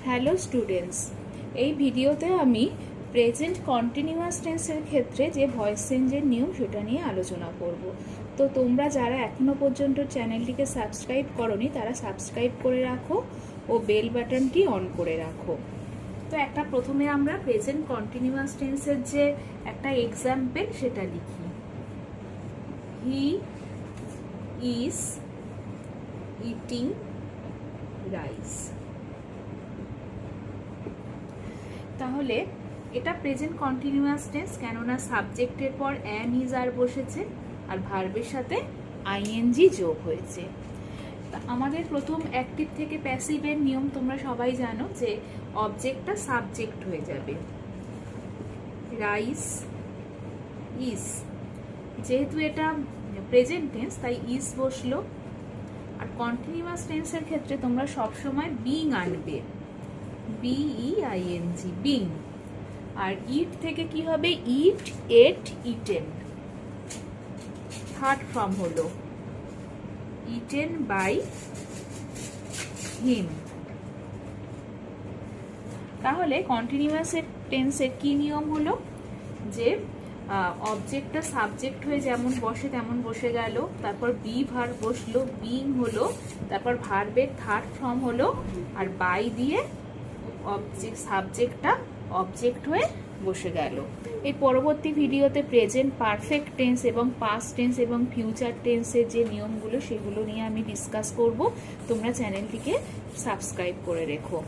Hello students, এই ভিডিওতে আমি প্রেজেন্ট কন্টিনিউয়াস টেন্সের ক্ষেত্রে যে ভয়েস চেঞ্জের নিয়ম সেটা নিয়ে আলোচনা করব। তো তোমরা যারা এখনো পর্যন্ত চ্যানেলটিকে সাবস্ক্রাইব করোনি তারা সাবস্ক্রাইব করে রাখো ও বেল বাটনটি অন করে রাখো। তো প্রথমে আমরা প্রেজেন্ট কন্টিনিউয়াস টেন্সের যে একটা এক্সাম্পল সেটা লিখি। He is eating rice. তাহলে এটা প্রেজেন্ট কন্টিনিউয়াস টেন্স, কেননা সাবজেক্টের পর অ্যান ইজ আর বসেছে আর ভার্বের সাথে আইএনজি যোগ হয়েছে। তা আমাদের প্রথম অ্যাক্টিভ থেকে প্যাসিভের নিয়ম তোমরা সবাই জানো যে অবজেক্টটা সাবজেক্ট হয়ে যাবে। রাইস ইজ, যেহেতু এটা প্রেজেন্ট টেন্স তাই ইজ বসলো। আর কন্টিনিউয়াস টেন্সের ক্ষেত্রে তোমরা সবসময় বিং আনবে, বিইআইএনজি, বিং। আর ইট থেকে কি হবে? ইট, এট, ইটেন। থার্ড ফর্ম হলো ইটেন বাই হিম। তাহলে কন্টিনিউয়াস টেন্সের কি নিয়ম হলো যে অবজেক্টটা সাবজেক্ট হয়ে যেমন বসে তেমন বসে গেল, তারপর বি ভার্ব বসলো, বিং হলো, তারপর ভার্বের থার্ড ফর্ম হলো, আর বাই দিয়ে সাবজেক্টটা অবজেক্ট হয়ে বসে গেল। এই পরবর্তী ভিডিওতে প্রেজেন্ট পারফেক্ট টেন্স এবং পাস্ট টেন্স এবং ফিউচার টেন্সের যে নিয়মগুলো সেগুলো নিয়ে আমি ডিসকাস করব। তোমরা চ্যানেলটিকে সাবস্ক্রাইব করে রেখো।